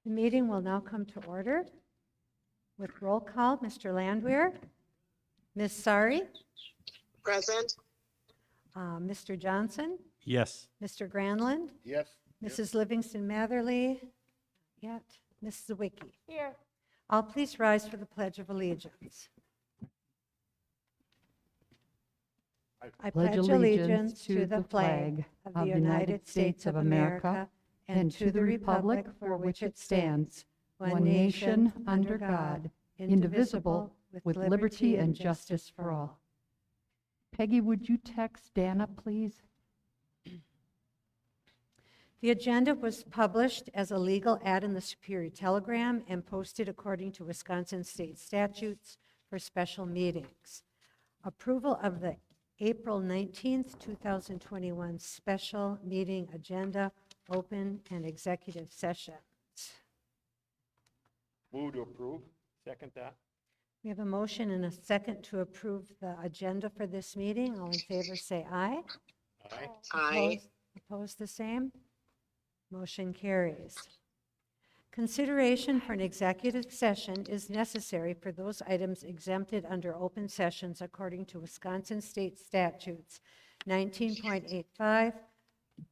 The meeting will now come to order with roll call. Mr. Landwehr, Ms. Sari, Present. Mr. Johnson, Yes. Mr. Granlund, Yes. Mrs. Livingston Matherly, yet, Mrs. Zwicky. Here. All please rise for the Pledge of Allegiance. I pledge allegiance to the flag of the United States of America and to the republic for which it stands, one nation, under God, indivisible, with liberty and justice for all. Peggy, would you text Dana, please? The agenda was published as a legal ad in the Superior Telegram and posted according to Wisconsin state statutes for special meetings. Approval of the April 19th, 2021 special meeting agenda, open and executive sessions. Move to approve. Second that. We have a motion and a second to approve the agenda for this meeting. All in favor say aye. Aye. Aye. Opposed, the same. Motion carries. Consideration for an executive session is necessary for those items exempted under open sessions according to Wisconsin State Statutes 19.85,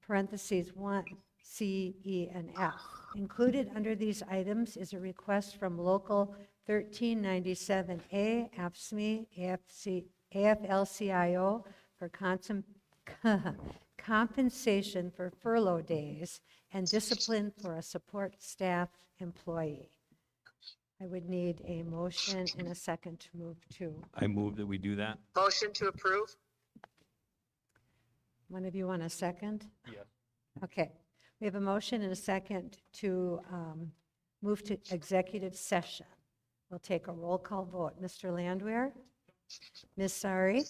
parentheses 1, C, E, and F. Included under these items is a request from Local 1397A, AFSCME, AFL-CIO for compensation for furlough days and discipline for a support staff employee. I would need a motion and a second to move to. I move that we do that. Motion to approve. One of you want a second? Yes. Okay. We have a motion and a second to move to executive session. We'll take a roll call vote. Mr. Landwehr? Ms. Sari?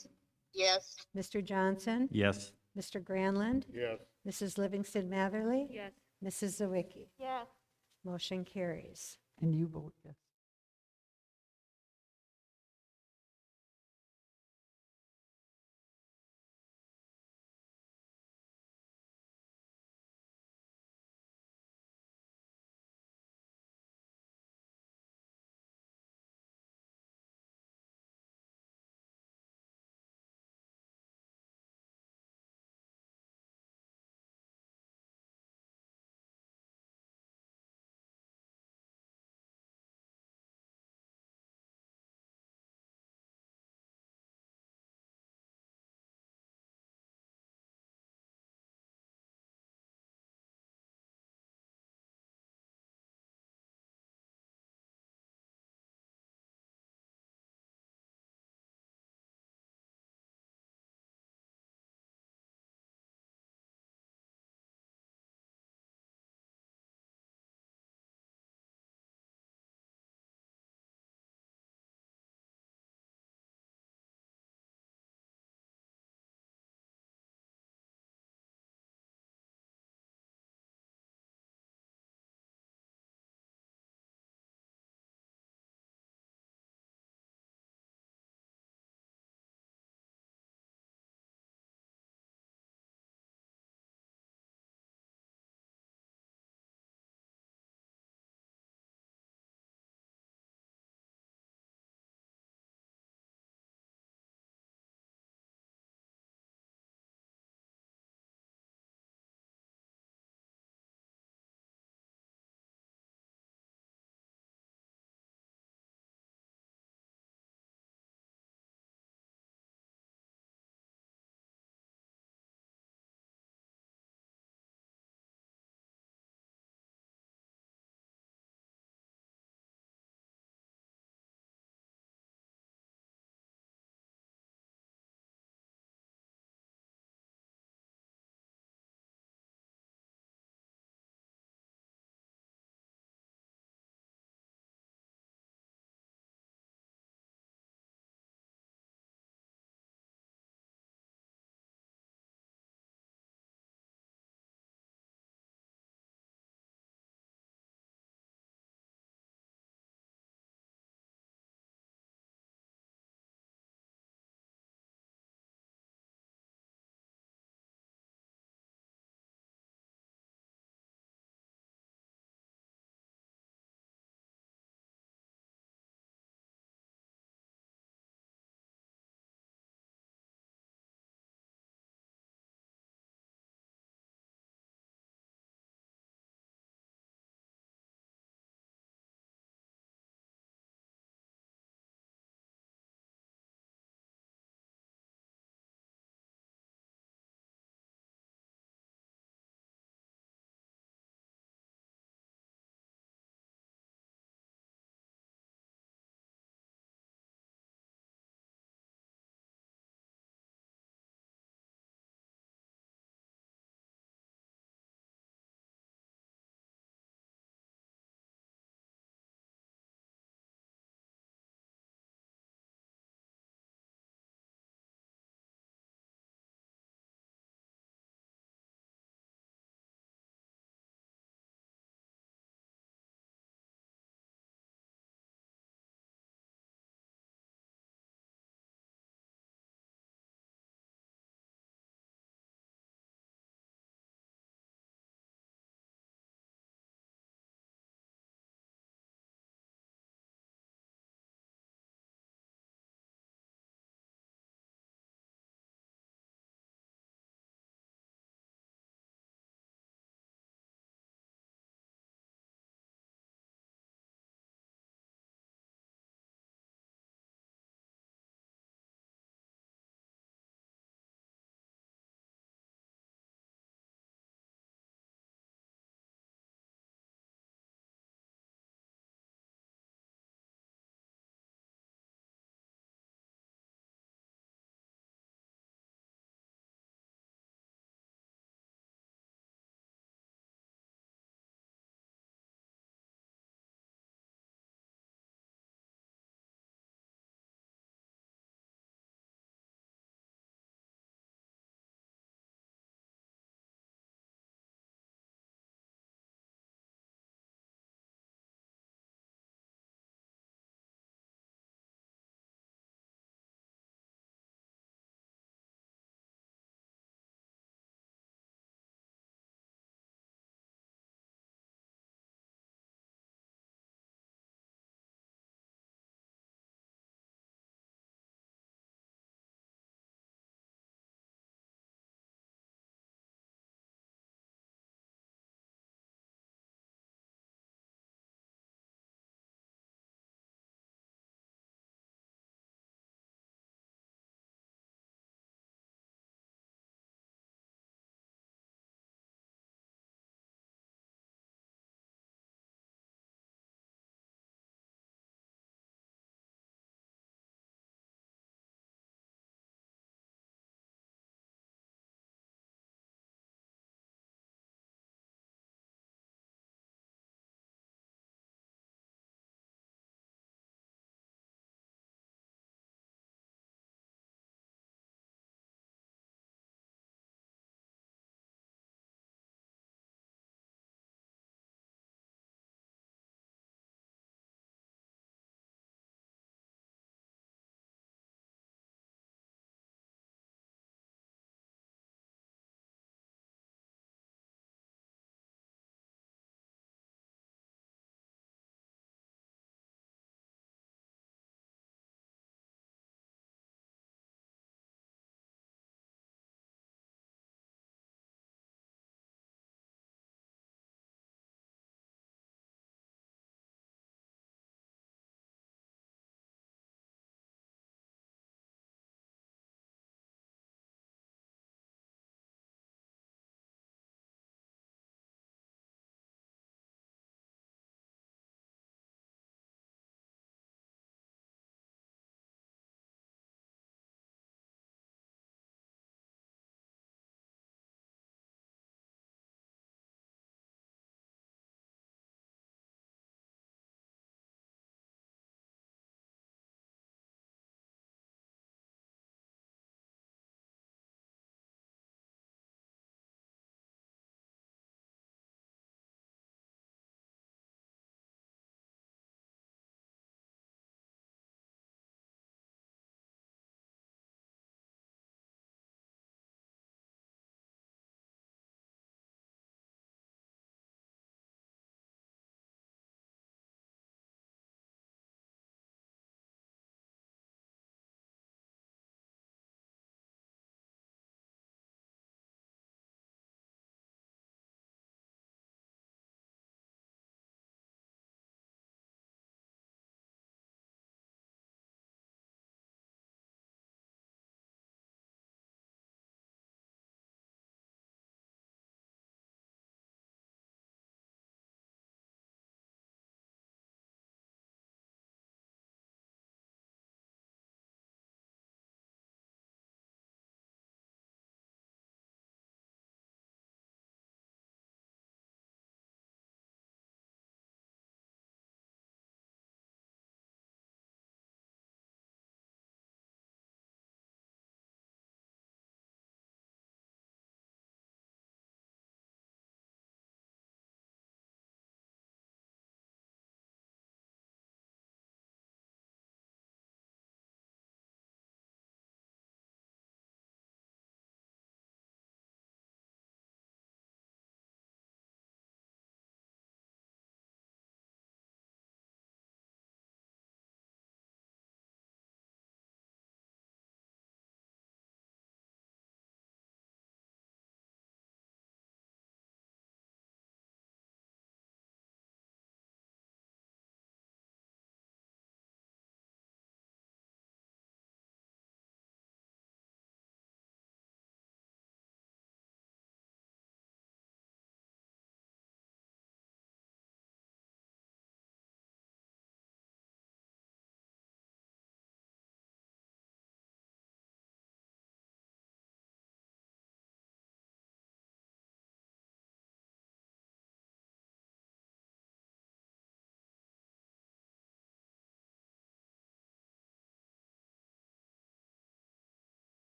Yes. Mr. Johnson? Yes. Mr. Granlund? Yes. Mrs. Livingston Matherly? Yes. Mrs. Zwicky? Yes. Motion carries. And you vote yes.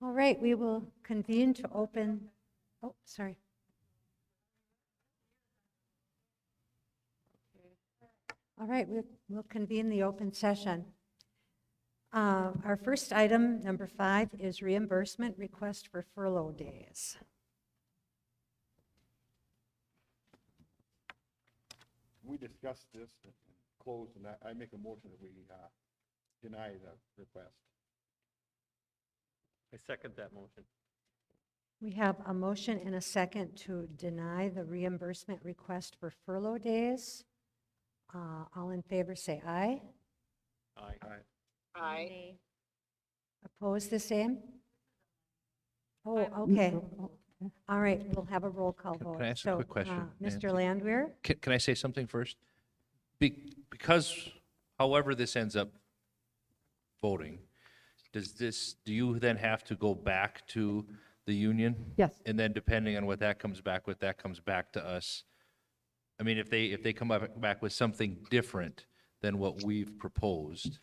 All right, we will convene to open, oh, sorry. All right, we'll convene the open session. Our first item, number 5, is reimbursement request for furlough days. We discussed this and closed, and I make a motion that we deny the request. I second that motion. We have a motion and a second to deny the reimbursement request for furlough days. All in favor say aye. Aye. Aye. Opposed, the same? Oh, okay. Oh, All right, we'll have a roll call Can vote. I ask a quick question, Mr. Nancy? Landwehr? Can I say something first? Because however this ends up voting, do you then have to go back to the union? Yes. And then depending on what that comes back with, that comes back to us? I mean, if they come back with something different than what we've proposed.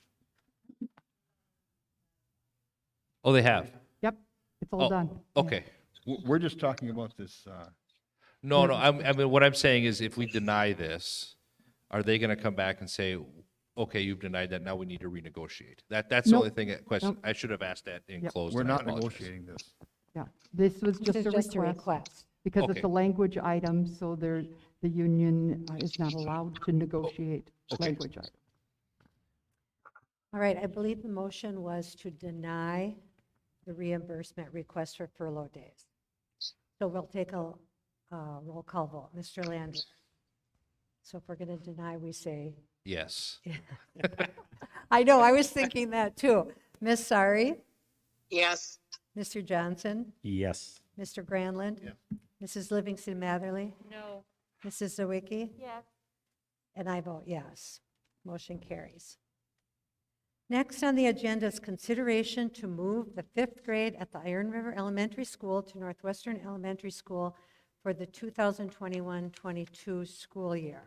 Oh, they have? Yep, it's all Oh, done. okay. We're just talking about this, No, I mean, what I'm saying is if we deny this, are they going to come back and say, okay, you've denied that, now we need to renegotiate? That's the Nope. only thing, question, Nope. I should have asked that in Yep. closed. we're and I not apologize. negotiating this. Yeah, this was This just is a just a request request. because Okay. it's a language item, so the union is not allowed to negotiate okay. language items. All right, I believe the motion was to deny the reimbursement request for furlough days. So we'll take a roll call vote. Mr. Landwehr? So if we're going to deny, we say, Yes. I know, I was thinking that too. Ms. Sari? Yes. Mr. Johnson? Yes. Mr. Granlund? Yeah. Mrs. Livingston Matherly? No. Mrs. Zawicki? Yes. And I vote yes. Motion carries. Next on the agenda is consideration to move the 5th grade at the Iron River Elementary School to Northwestern Elementary School for the 2021-22 school year.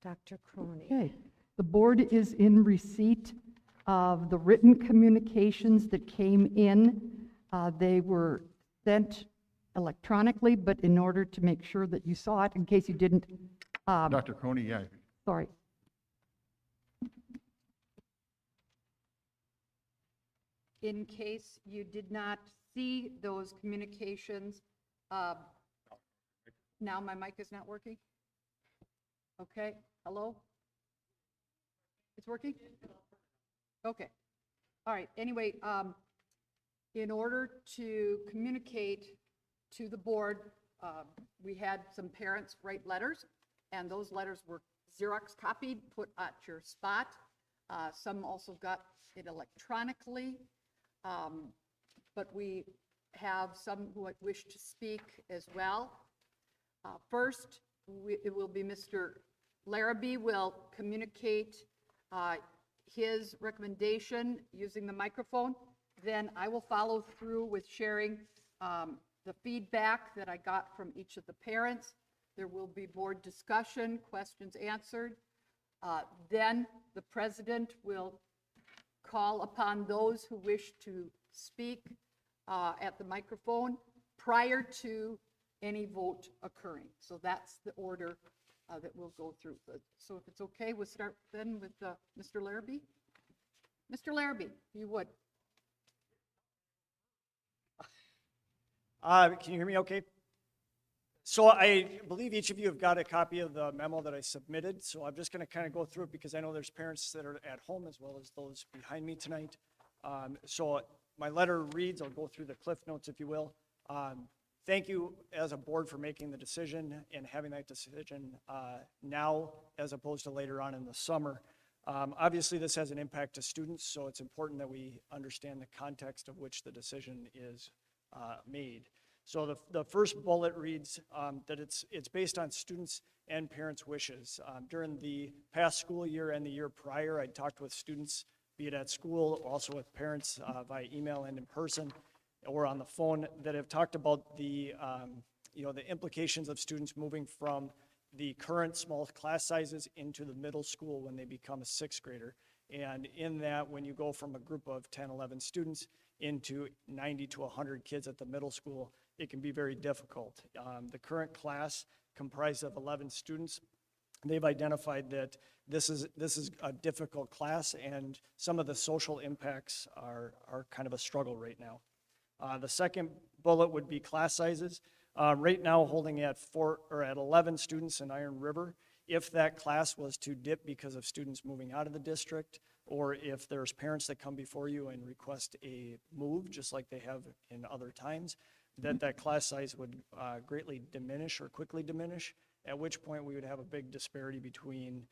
Dr. Cronin. Okay, the board is in receipt of the written communications that came in. They were sent electronically, but in order to make sure that you saw it, in case you didn't, Dr. Coney, yeah, sorry. In case you did not see those communications, now my mic is not working? Okay, hello? It's working? Okay, all right, anyway, in order to communicate to the board, we had some parents write letters, and those letters were Xerox copied, put at your spot. Some also got it electronically, but we have some who wish to speak as well. First, it will be Mr. Larrabee will communicate his recommendation using the microphone. Then I will follow through with sharing the feedback that I got from each of the parents. There will be board discussion, questions answered. Then the president will call upon those who wish to speak at the microphone prior to any vote occurring. So that's the order that we'll go through. So if it's okay, we'll start then with Mr. Larrabee. Mr. Larrabee, if you would. Can you hear me okay? So I believe each of you have got a copy of the memo that I submitted, so I'm just going to kind of go through it because I know there's parents that are at home as well as those behind me tonight. So my letter reads, I'll go through the cliff notes if you will. Thank you as a board for making the decision and having that decision now as opposed to later on in the summer. Obviously this has an impact to students, so it's important that we understand the context of which the decision is made. So the first bullet reads that it's based on students and parents' wishes. During the past school year and the year prior, I talked with students, be it at school, also with parents via email and in person, or on the phone, that have talked about the implications of students moving from the current small class sizes into the middle school when they become a 6th grader. And in that, when you go from a group of 10, 11 students into 90 to 100 kids at the middle school, it can be very difficult. The current class comprised of 11 students. They've identified that this is a difficult class, and some of the social impacts are kind of a struggle right now. The second bullet would be class sizes. Right now, holding at 11 students in Iron River. If that class was to dip because of students moving out of the district, or if there's parents that come before you and request a move, just like they have in other times, that class size would greatly diminish or quickly diminish, at which point we would have a big disparity between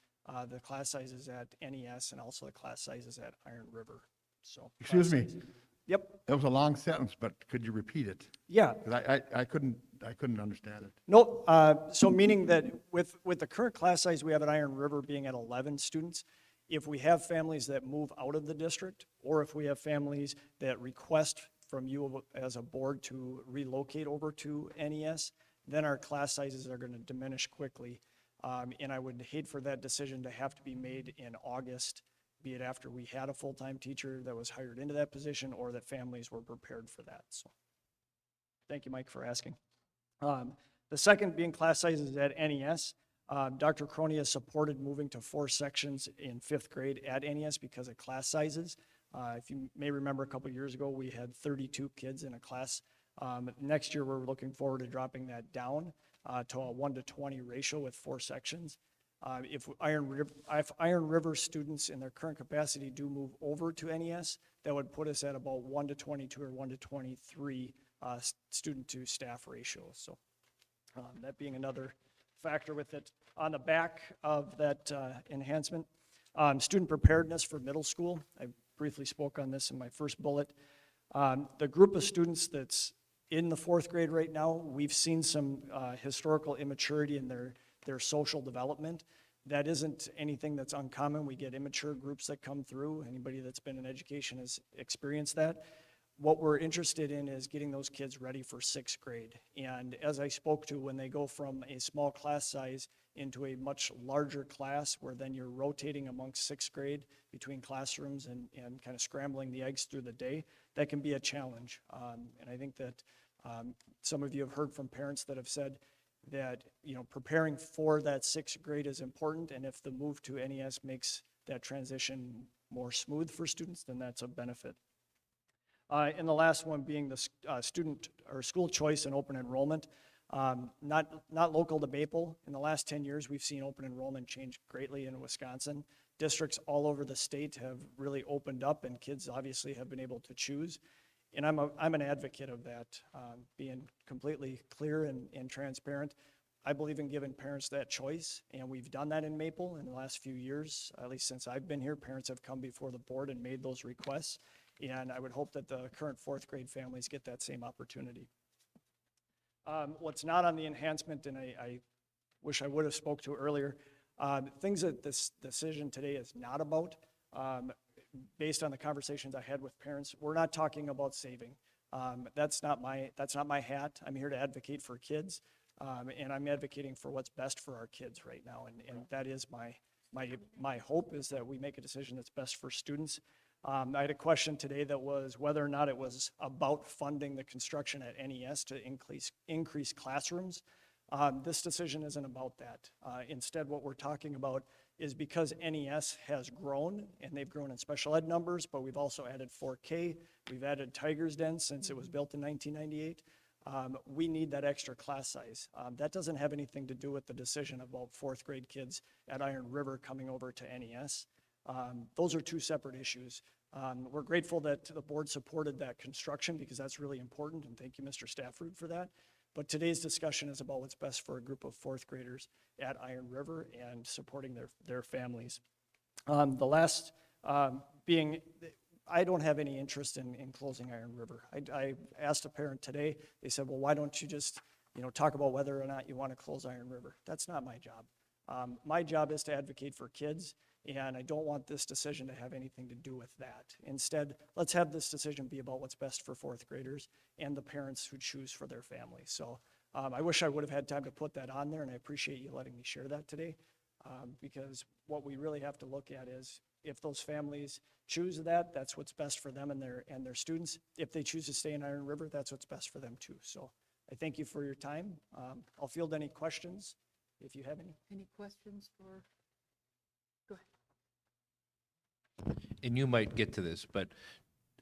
the class sizes at NES and also the class sizes at Iron River. So, Excuse class me. size- Yep, That was a long sentence, but could you repeat it? yeah. 'Cause I couldn't understand it. No, so meaning that with the current class size we have at Iron River being at 11 students, if we have families that move out of the district, or if we have families that request from you as a board to relocate over to NES, then our class sizes are going to diminish quickly. And I would hate for that decision to have to be made in August, be it after we had a full-time teacher that was hired into that position or that families were prepared for that. So, thank you, Mike, for asking. The second being class sizes at NES. Dr. Crony has supported moving to 4 sections in 5th grade at NES because of class sizes. If you may remember, a couple years ago, we had 32 kids in a class. Next year, we're looking forward to dropping that down to a 1-to-20 ratio with 4 sections. If Iron River students in their current capacity do move over to NES, that would put us at about 1-to-22 or 1-to-23 student to staff ratio. So that being another factor with it. On the back of that enhancement, student preparedness for middle school. I briefly spoke on this in my first bullet. The group of students that's in the 4th grade right now, we've seen some historical immaturity in their social development. That isn't anything that's uncommon. We get immature groups that come through. Anybody that's been in education has experienced that. What we're interested in is getting those kids ready for 6th grade. And as I spoke to, when they go from a small class size into a much larger class, where then you're rotating amongst 6th grade between classrooms and kind of scrambling the eggs through the day, that can be a challenge. And I think that some of you have heard from parents that have said that, preparing for that 6th grade is important, and if the move to NES makes that transition more smooth for students, then that's a benefit. And the last one being the student or school choice and open enrollment. Not local to Maple. In the last 10 years, we've seen open enrollment change greatly in Wisconsin. Districts all over the state have really opened up, and kids obviously have been able to choose. And I'm an advocate of that, being completely clear and transparent. I believe in giving parents that choice, and we've done that in Maple in the last few years. At least since I've been here, parents have come before the board and made those requests. And I would hope that the current 4th grade families get that same opportunity. What's not on the enhancement, and I wish I would have spoke to earlier, things that this decision today is not about, based on the conversations I had with parents, we're not talking about saving. That's not my hat. I'm here to advocate for kids, and I'm advocating for what's best for our kids right now. And that is my hope, is that we make a decision that's best for students. I had a question today that was whether or not it was about funding the construction at NES to increase classrooms. This decision isn't about that. Instead, what we're talking about is because NES has grown, and they've grown in special ed numbers, but we've also added 4K. We've added Tiger's Den since it was built in 1998. We need that extra class size. That doesn't have anything to do with the decision about 4th grade kids at Iron River coming over to NES. Those are 2 separate issues. We're grateful that the board supported that construction, because that's really important, and thank you, Mr. Stafford, for that. But today's discussion is about what's best for a group of 4th graders at Iron River and supporting their families. The last being, I don't have any interest in closing Iron River. I asked a parent today, they said, well, why don't you just talk about whether or not you want to close Iron River? That's not my job. My job is to advocate for kids, and I don't want this decision to have anything to do with that. Instead, let's have this decision be about what's best for 4th graders and the parents who choose for their families. So I wish I would have had time to put that on there, and I appreciate you letting me share that today, because what we really have to look at is if those families choose that, that's what's best for them and their students. If they choose to stay in Iron River, that's what's best for them too. So I thank you for your time. I'll field any questions if you have any. Any questions for, go ahead. And you might get to this, but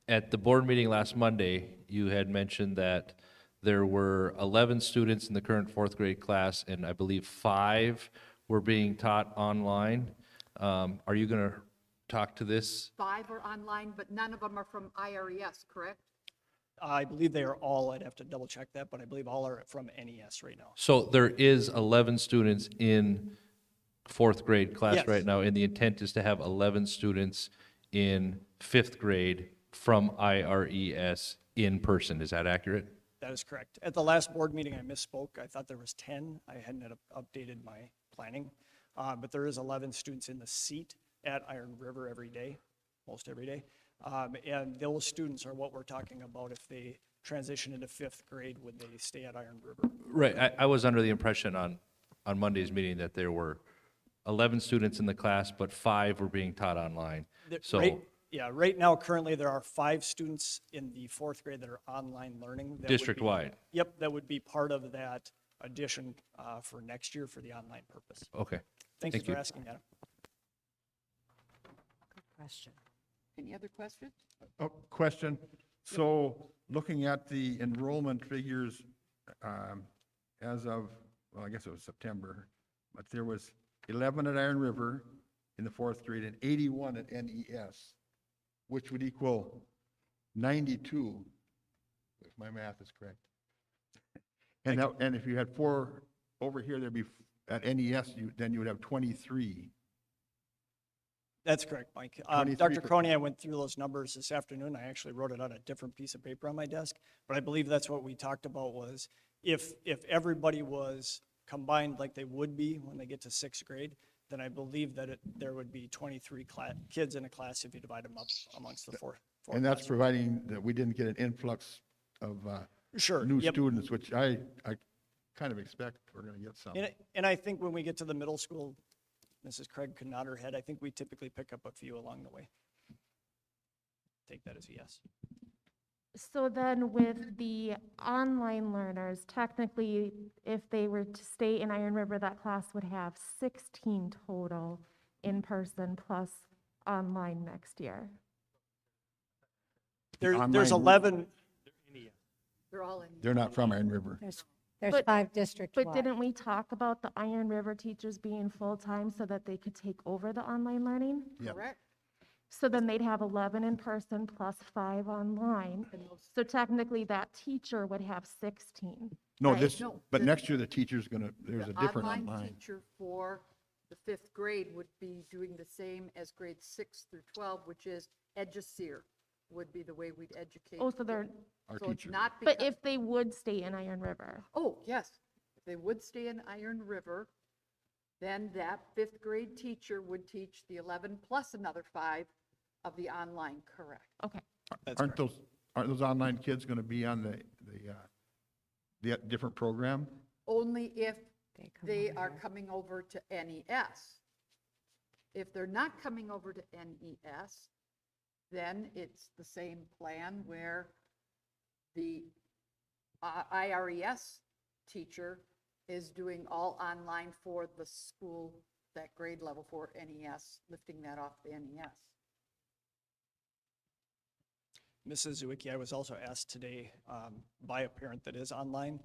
at the board meeting last Monday, you had mentioned that there were 11 students in the current fourth grade class, and I believe 5 were being taught online. Are you going to talk to this? 5 are online, but none of them are from IRES, correct? I believe they are all, I'd have to double check that, but I believe all are from NES right now. So there is 11 students in fourth grade class Yes. right now, and the intent is to have 11 students in fifth grade from IRES in person. Is that accurate? That is correct. At the last board meeting, I misspoke. I thought there was 10. I hadn't updated my planning. But there is 11 students in the seat at Iron River every day, most every day. And those students are what we're talking about. If they transition into fifth grade, would they stay at Iron River? Right, I was under the impression on Monday's meeting that there were 11 students in the class, but 5 were being taught online. So, Right now, currently, there are 5 students in the fourth grade that are online learning. That would be- district-wide, Yep, that would be part of that addition for next year for the online purpose. okay. Thank you Thank for you. asking that. Good question. Any other questions? Oh, question. So looking at the enrollment figures as of, well, I guess it was September, but there was 11 at Iron River in the fourth grade and 81 at NES, which would equal 92, if my math is correct. And that, and if you had 4 over here, there'd be, at NES, then you would have 23. That's correct, Mike. 23%. Dr. Croney, I went through those numbers this afternoon. I actually wrote it on a different piece of paper on my desk, but I believe that's what we talked about was if everybody was combined like they would be when they get to sixth grade, then I believe that there would be 23 kids in a class if you divide them up amongst the four. And that's classes. providing that we didn't get an influx of Sure. new Yep. students, which I kind of expect we're going to get some. And I think when we get to the middle school, Mrs. Craig could nod her head. I think we typically pick up a few along the way. Take that as a yes. So then with the online learners, technically, if they were to stay in Iron River, that class would have 16 total in person plus online next year. There's Online- 11, They're all in. They're not from Iron River. There's But- 5 district-wide. But didn't we talk about the Iron River teachers being full-time so that they could take over the online learning? Yep. Correct. So then they'd have 11 in person plus 5 online. And those- So technically, that teacher would have 16. No, Right. this, No, but the- next year the teacher's going to, there's a different Online online. teacher for the fifth grade would be doing the same as grades 6 through 12, which is EduSeer would be the way we'd educate. Oh, so they're, Our So it's teacher. not. but because- if they would stay in Iron River. Oh, yes. If they would stay in Iron River, then that fifth grade teacher would teach the 11 plus another 5 of the online, correct? Okay. that's Aren't correct. those online kids going to be on the different program? Only if come they over are here. coming over to NES. If they're not coming over to NES, then it's the same plan where the IRES teacher is doing all online for the school, that grade level for NES, lifting that off the NES. Mrs. Zwicky, I was also asked today by a parent that is online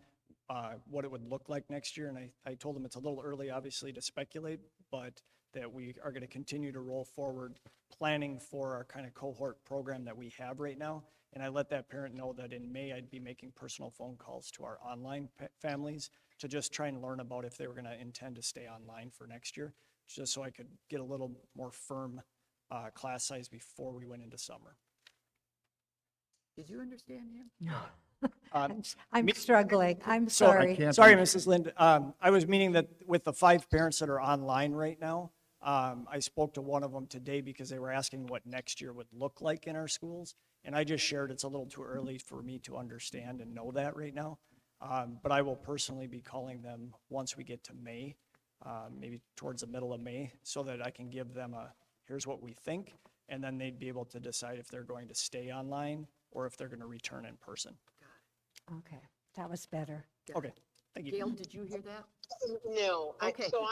what it would look like next year, and I told them it's a little early, obviously, to speculate, but that we are going to continue to roll forward planning for our kind of cohort program that we have right now. And I let that parent know that in May, I'd be making personal phone calls to our online families to just try and learn about if they were going to intend to stay online for next year, just so I could get a little more firm class size before we went into summer. Did you understand him? No. Um, I'm struggling. I'm So I sorry. can't Sorry, understand. Mrs. Lind. I was meaning that with the 5 parents that are online right now, I spoke to one of them today because they were asking what next year would look like in our schools. And I just shared it's a little too early for me to understand and know that right now. But I will personally be calling them once we get to May, maybe towards the middle of May, so that I can give them a, here's what we think, and then they'd be able to decide if they're going to stay online or if they're going to return in person. Okay, that was better. Okay, thank you. Gail, did you hear that? No, Okay. so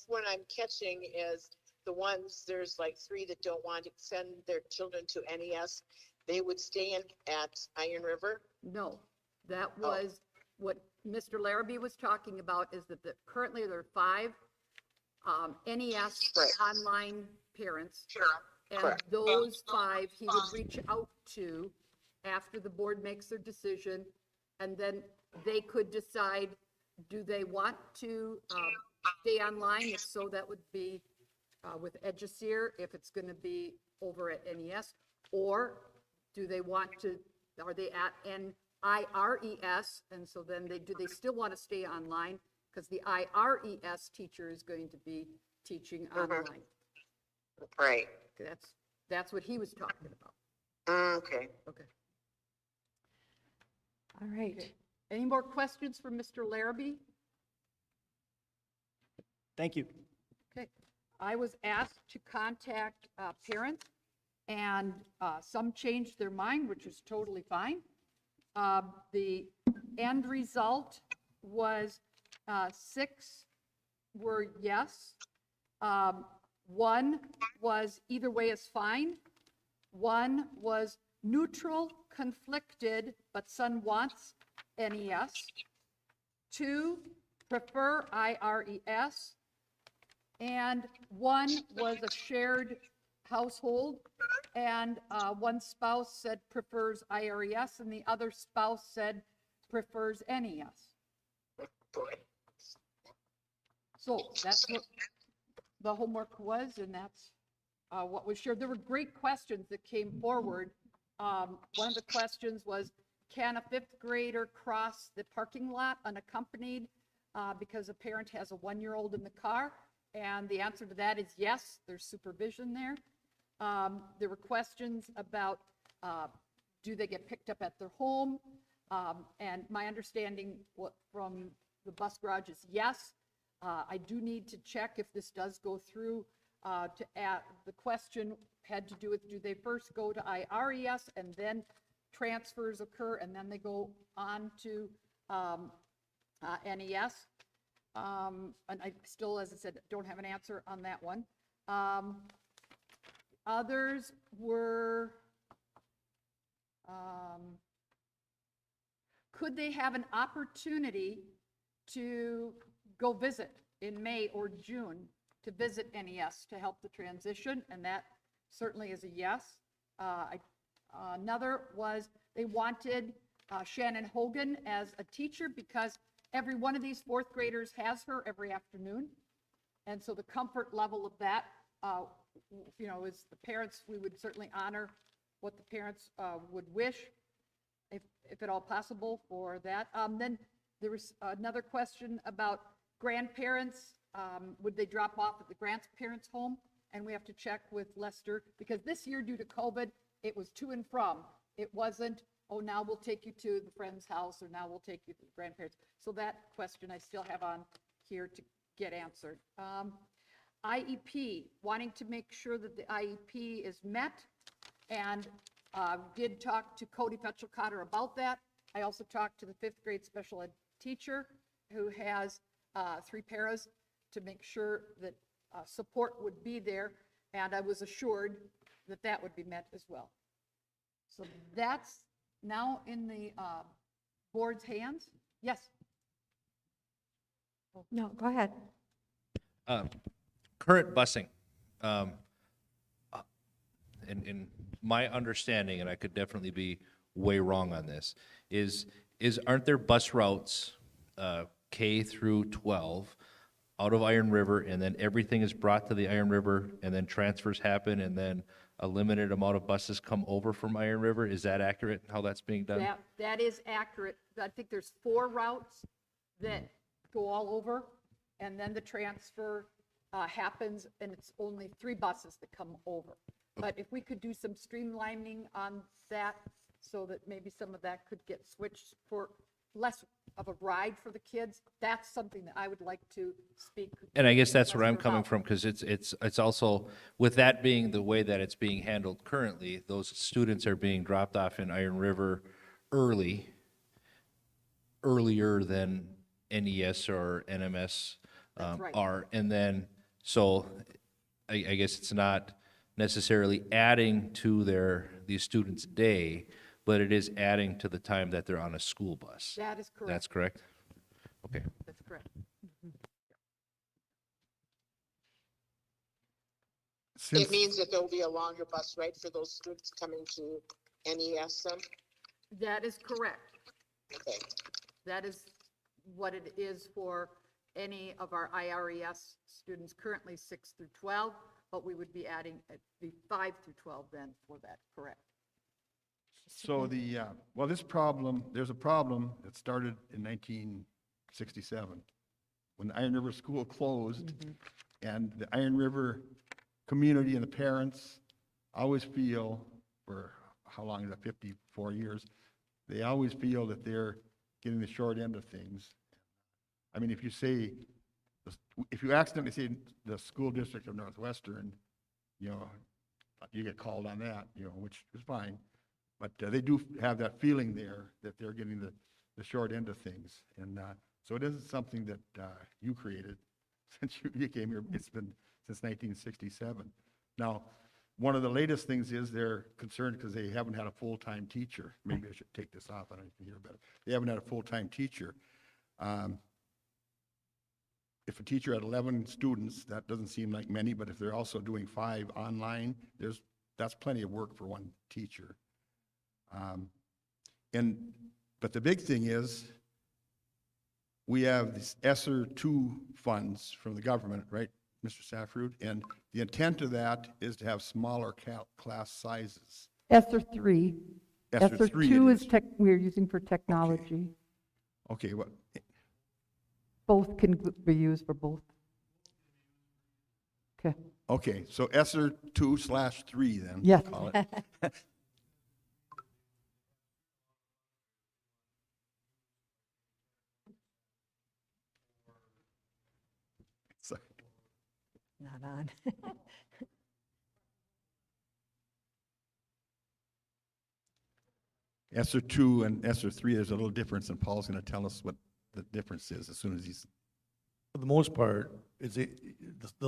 what I'm catching is the ones, there's like 3 that don't want to send their children to NES. They would stay in at Iron River. No, that Oh. was what Mr. Larrabee was talking about, is that currently there are 5 NES Right. online parents. And Correct. those 5 he would reach out to after the board makes their decision. And then they could decide, do they want to stay online? If so, that would be with Edgeseer, if it's going to be over at NES. Or do they want to, are they at IRES? And so then do they still want to stay online? Because the IRES teacher is going to be teaching online. Right. That's what he was talking about. Okay. Okay. All right. Any more questions for Mr. Larrabee? Thank you. Okay. I was asked to contact parents, and some changed their mind, which is totally fine. The end result was 6 were yes. 1 was either way is fine. 1 was neutral, conflicted, but son wants NES. 2 prefer IRES. And 1 was a shared household, and one spouse said prefers IRES, and the other spouse said prefers NES. Boy. So that's what the homework was, and that's what was shared. There were great questions that came forward. One of the questions was, can a 5th grader cross the parking lot unaccompanied because a parent has a 1-year-old in the car? And the answer to that is yes, there's supervision there. There were questions about, do they get picked up at their home? And my understanding from the bus garage is yes. I do need to check if this does go through to add, the question had to do with, do they first go to IRES and then transfers occur and then they go on to NES? And I still, as I said, don't have an answer on that one. Others were, could they have an opportunity to go visit in May or June to visit NES to help the transition? And that certainly is a yes. Another was they wanted Shannon Hogan as a teacher because every one of these 4th graders has her every afternoon. And so the comfort level of that, is the parents, we would certainly honor what the parents would wish, if at all possible, for that. Then there was another question about grandparents. Would they drop off at the grandparents' home? And we have to check with Lester, because this year, due to COVID, it was to and from. It wasn't, oh, now we'll take you to the friend's house, or now we'll take you to the grandparents. So that question I still have on here to get answered. IEP, wanting to make sure that the IEP is met, and did talk to Cody Fetchel-Cotter about that. I also talked to the 5th grade special ed teacher who has 3 paras to make sure that support would be there, and I was assured that that would be met as well. So that's now in the board's hands. Yes? No, go ahead. Current busing, in my understanding, and I could definitely be way wrong on this, aren't there bus routes, K through 12, out of Iron River, and then everything is brought to the Iron River, and then transfers happen, and then a limited amount of buses come over from Iron River? Is that accurate, how that's being done? That is accurate. I think there's 4 routes that go all over, and then the transfer happens, and it's only 3 buses that come over. But if we could do some streamlining on that, so that maybe some of that could get switched for less of a ride for the kids. That's something that I would like to speak. And I guess that's where I'm Lester coming about. from, because it's also, with that being the way that it's being handled currently, those students are being dropped off in Iron River earlier than NES or NMS That's right. are. And then, so I guess it's not necessarily adding to these students' day, but it is adding to the time that they're on a school bus. That is correct. That's correct? Okay. That's correct. Since, It means that there'll be a longer bus ride for those students coming to NES then? That is correct. Okay. That is what it is for any of our IRES students, currently 6 through 12, but we would be adding the 5 through 12 then for that, correct? so well, there's a problem that started in 1967, when the Iron River School closed, and the Iron River community and the parents always feel, for how long is that, 54 years, they always feel that they're getting the short end of things. I mean, if you accidentally say the school district of Northwestern, you get called on that, which is fine. But they do have that feeling there that they're getting the short end of things. And so it isn't something that you created since you came here. It's been since 1967. Now, one of the latest things is they're concerned because they haven't had a full-time teacher. Maybe I should take this off. I don't know if you can hear better. They haven't had a full-time teacher. If a teacher had 11 students, that doesn't seem like many, but if they're also doing 5 online, that's plenty of work for one teacher. But the big thing is, we have these ESSER 2 funds from the government, right, Mr. Safrud? And the intent of that is to have smaller class sizes. ESSER 3. ESSER 3 2 it is we're using for technology. Okay, what, Both can be used for both. Okay. okay, so ESSER 2/3 then. Yes. Call it. Sorry. Not on. ESSER 2 and ESSER 3, there's a little difference, and Paul's going to tell us what the difference is as soon as he's, For the most part, the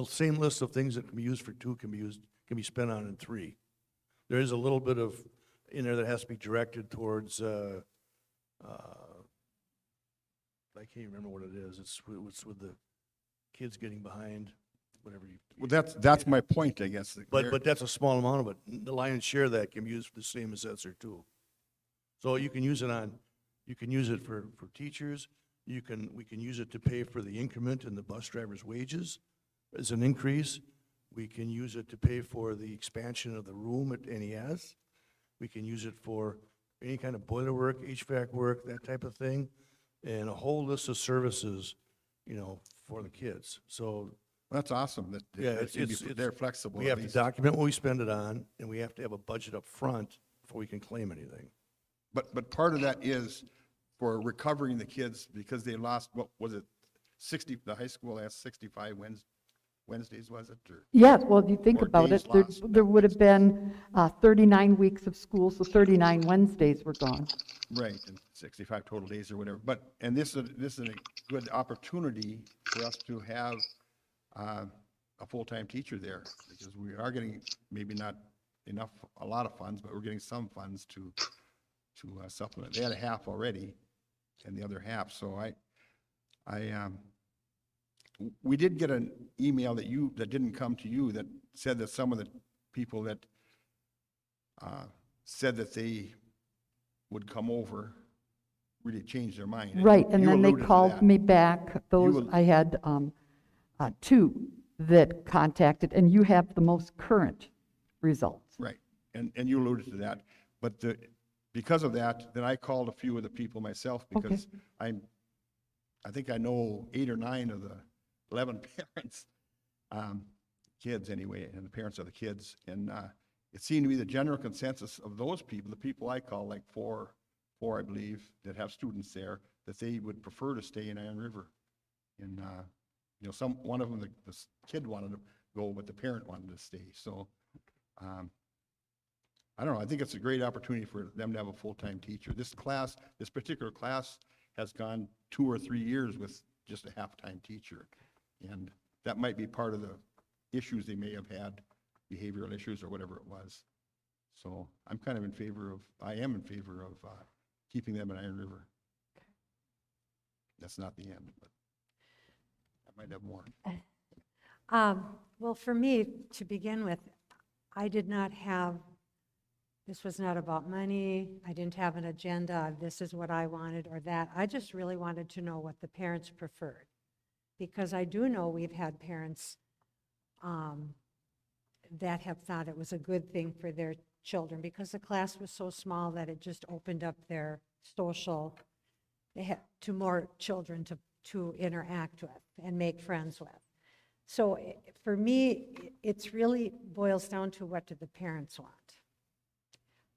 same list of things that can be used for 2 can be spent on in 3. There is a little bit of, in there that has to be directed towards, I can't remember what it is. It's with the kids getting behind, whatever you. well, that's my point, I guess. But that's a small amount of it. The lion's share of that can be used the same as ESSER 2. So you can use it for teachers. We can use it to pay for the increment in the bus driver's wages as an increase. We can use it to pay for the expansion of the room at NES. We can use it for any kind of boiler work, HVAC work, that type of thing, and a whole list of services, for the kids. So That's awesome, that Yeah, they're flexible. we at have to least. document what we spend it on, and we have to have a budget up front before we can claim anything. But part of that is for recovering the kids, because they lost, what was it, 60, the high school asked 65 Wednesdays, was it? Or Yes, well, if you think Or about days it, there, lost. there would have been 39 weeks of school, so 39 Wednesdays were gone. Right, and 65 total days or whatever. But, and this is a good opportunity for us to have a full-time teacher there, because we are getting maybe not a lot of funds, but we're getting some funds to supplement. They had a half already, and the other half, so we did get an email that didn't come to you, that said that some of the people that said that they would come over really changed their mind. Right, and You then they alluded to called that. me back. Those, al- I had 2 that contacted, and you have the most current results. Right, and you alluded to that, but because of that, then I called a few of the people myself, Okay. because I think I know 8 or 9 of the 11 parents, kids anyway, and the parents of the kids, and it seemed to be the general consensus of those people, the people I call, like four, I believe, that have students there, that they would prefer to stay in Iron River. And, one of them, the kid wanted to go, but the parent wanted to stay. So, I don't know, I think it's a great opportunity for them to have a full-time teacher. This particular class has gone 2 or 3 years with just a half-time teacher. And that might be part of the issues they may have had, behavioral issues or whatever it was. So I am in favor of keeping them in Iron River. That's not the end, but I might have more. Well, for me, to begin with, this was not about money. I didn't have an agenda of this is what I wanted or that. I just really wanted to know what the parents preferred. Because I do know we've had parents that have thought it was a good thing for their children because the class was so small that it just opened up their social, to more children to interact with and make friends with. So for me, it's really boils down to what do the parents want.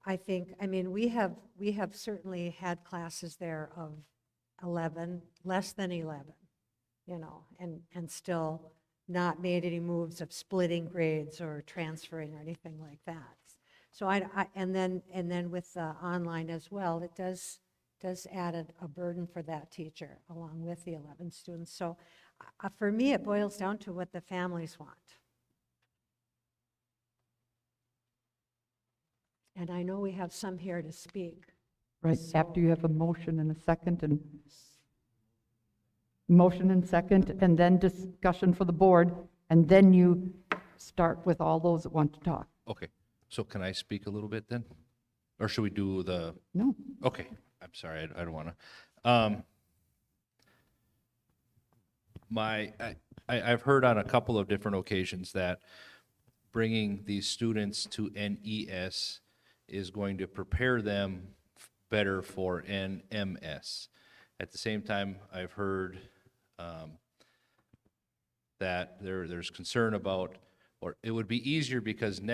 We have certainly had classes there of 11, less than 11, and still not made any moves of splitting grades or transferring or anything like that. So and then with online as well, it does add a burden for that teacher along with the 11 students. So for me, it boils down to what the families want. And I know we have some here to speak. Right, So- after you have a motion and a second, and then discussion for the board, and then you start with all those that want to talk. Okay, so can I speak a little bit then? Or should we do the, No, okay, I'm sorry, I don't want to. I've heard on a couple of different occasions that bringing these students to NES is going to prepare them better for NMS. At the same time, I've heard that there's concern about, or it would be easier because not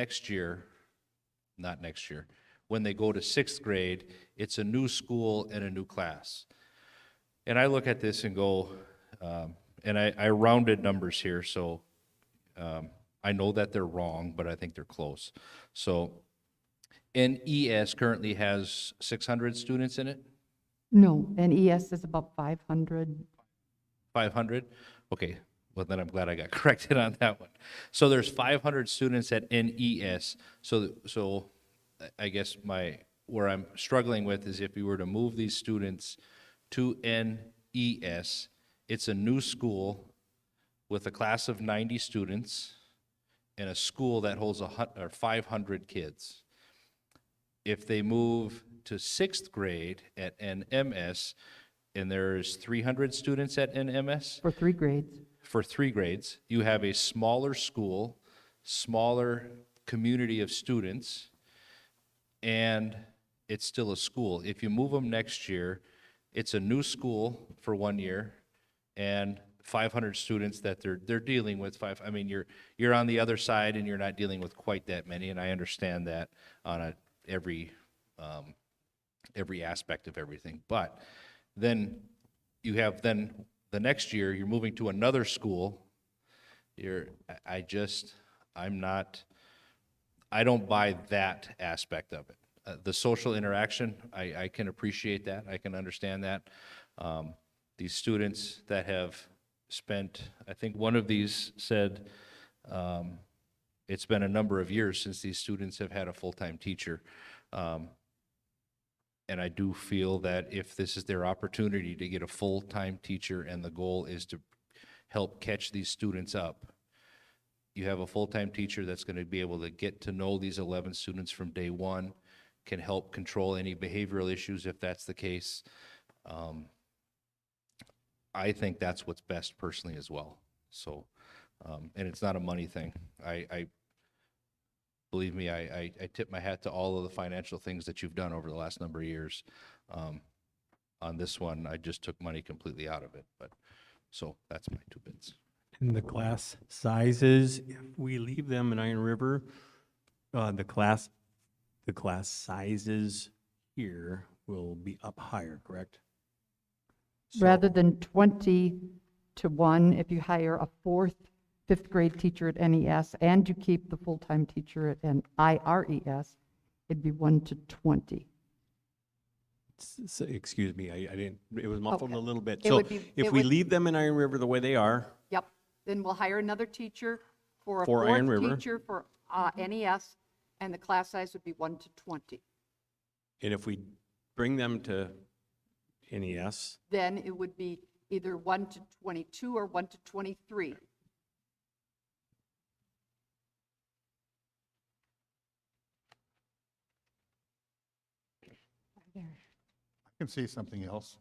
next year, when they go to 6th grade, it's a new school and a new class. And I look at this and go, and I rounded numbers here, so I know that they're wrong, but I think they're close. So NES currently has 600 students in it? no, NES is about 500. 500? Okay, well then I'm glad I got corrected on that one. So there's 500 students at NES. So I guess where I'm struggling with is if you were to move these students to NES, it's a new school with a class of 90 students and a school that holds 500 kids. If they move to 6th grade at NMS, and there's 300 students at NMS, For 3 grades. for 3 grades, you have a smaller school, smaller community of students, and it's still a school. If you move them next year, it's a new school for 1 year, and 500 students that they're dealing with. You're on the other side, and you're not dealing with quite that many, and I understand that on every aspect of everything. But then you have the next year you're moving to another school. I don't buy that aspect of it. The social interaction, I can appreciate that. I can understand that. These students that have spent, I think one of these said, it's been a number of years since these students have had a full-time teacher. And I do feel that if this is their opportunity to get a full-time teacher and the goal is to help catch these students up, you have a full-time teacher that's going to be able to get to know these 11 students from day one, can help control any behavioral issues if that's the case. I think that's what's best personally as well. So, and it's not a money thing. Believe me, I tip my hat to all of the financial things that you've done over the last number of years. On this one, I just took money completely out of it, but, so that's my 2 bits. And the class sizes, if we leave them in Iron River, the class sizes here will be up higher, correct? Rather than 20 to 1, if you hire a fourth, fifth grade teacher at NES and you keep the full-time teacher at an IRES, it'd be 1 to 20. Excuse me, I didn't, it was muffled a Okay. little bit. It So would be- if it we would- leave them in Iron River the way they are, Yep, then we'll hire another teacher for a For Iron fourth River. teacher for NES, and the class size would be 1 to 20. and if we bring them to NES, Then it would be either 1 to 22 or 1 to 23. I can say something else.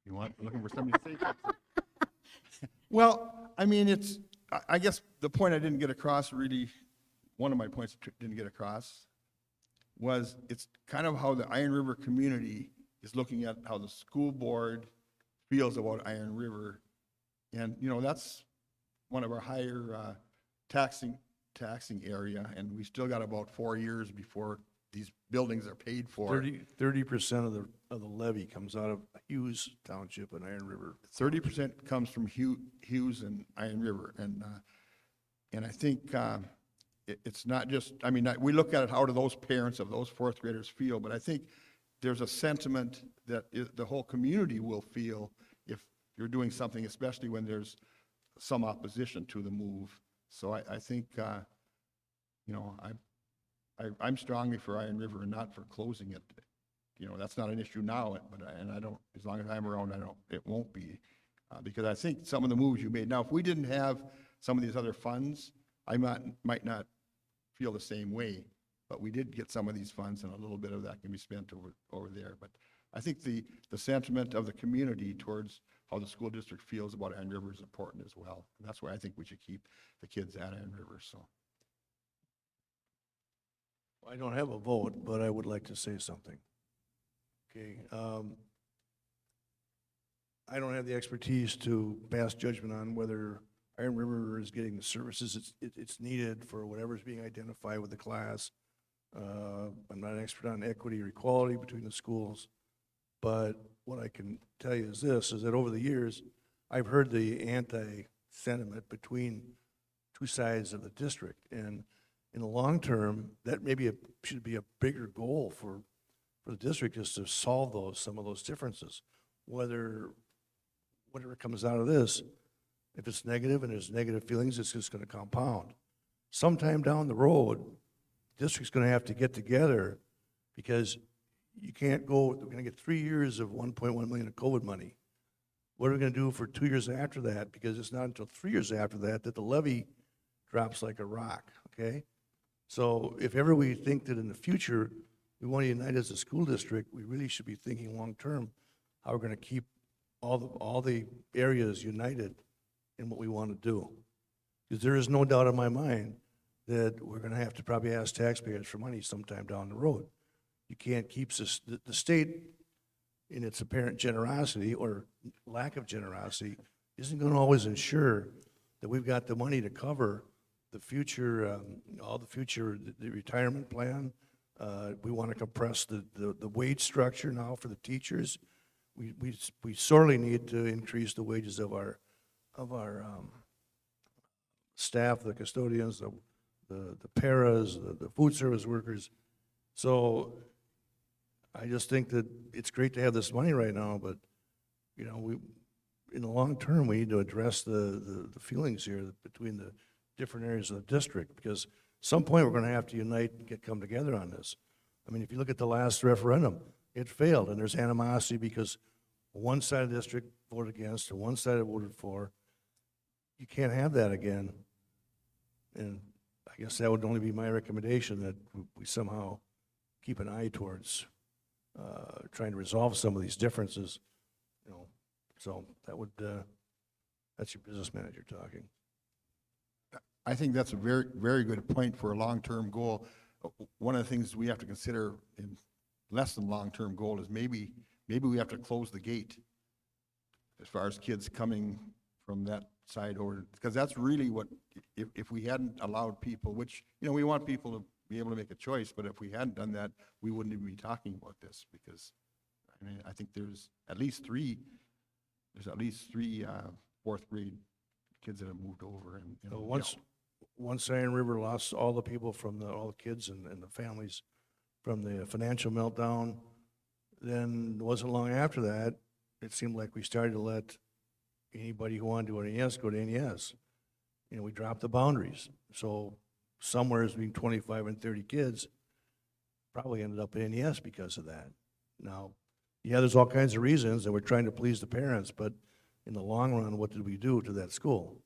You want, looking for somebody to say something? Well, I mean, I guess the point I didn't get across really, one of my points didn't get across was it's kind of how the Iron River community is looking at how the school board feels about Iron River. And, that's one of our higher taxing area, and we still got about 4 years before these buildings are paid for. 30% of the levy comes out of Hughes Township and Iron River. 30% comes from Hughes and Iron River, and I think it's not just, I mean, we look at it, how do those parents of those fourth graders feel, but I think there's a sentiment that the whole community will feel if you're doing something, especially when there's some opposition to the move. So I think, I'm strongly for Iron River and not for closing it. That's not an issue now, but, and I don't, as long as I'm around, it won't be. Because I think some of the moves you made, now, if we didn't have some of these other funds, I might not feel the same way, but we did get some of these funds, and a little bit of that can be spent over there. But I think the sentiment of the community towards how the school district feels about Iron River is important as well. And that's why I think we should keep the kids at Iron River, so. I don't have a vote, but I would like to say something. Okay, I don't have the expertise to pass judgment on whether Iron River is getting the services it's needed for whatever's being identified with the class. I'm not an expert on equity or equality between the schools, but what I can tell you is this, is that over the years, I've heard the anti-sentiment between two sides of the district, and in the long term, that maybe should be a bigger goal for the district, is to solve some of those differences. Whatever comes out of this, if it's negative and there's negative feelings, it's just going to compound. Sometime down the road, the district's going to have to get together, because you can't go, we're going to get 3 years of 1.1 million of COVID money. What are we going to do for 2 years after that? Because it's not until 3 years after that the levy drops like a rock, okay? So if ever we think that in the future we want to unite as a school district, we really should be thinking long-term how we're going to keep all the areas united in what we want to do. Because there is no doubt in my mind that we're going to have to probably ask taxpayers for money sometime down the road. You can't keep the state, in its apparent generosity or lack of generosity, isn't going to always ensure that we've got the money to cover the future, the retirement plan. We want to compress the wage structure now for the teachers. We sorely need to increase the wages of our staff, the custodians, the paras, the food service workers. So I just think that it's great to have this money right now, but in the long term, we need to address the feelings here between the different areas of the district, because at some point we're going to have to unite and come together on this. I mean, if you look at the last referendum, it failed, and there's animosity because one side of the district voted against and one side voted for. You can't have that again. And I guess that would only be my recommendation, that we somehow keep an eye towards trying to resolve some of these differences. So that's your business manager talking. I think that's a very, very good point for a long-term goal. One of the things we have to consider in less than long-term goal is maybe we have to close the gate as far as kids coming from that side over, because that's really what, if we hadn't allowed people, which, we want people to be able to make a choice, but if we hadn't done that, we wouldn't even be talking about this, because, I think there's at least 3 there's at least 3 fourth grade kids that have moved over and. So once Iron River lost all the people from all the kids and the families from the financial meltdown, then it wasn't long after that, it seemed like we started to let anybody who wanted to go to NES go to NES. You know, we dropped the boundaries. So somewhere between 25 and 30 kids probably ended up in NES because of that. Now, yeah, there's all kinds of reasons, and we're trying to please the parents, but in the long run, what did we do to that school?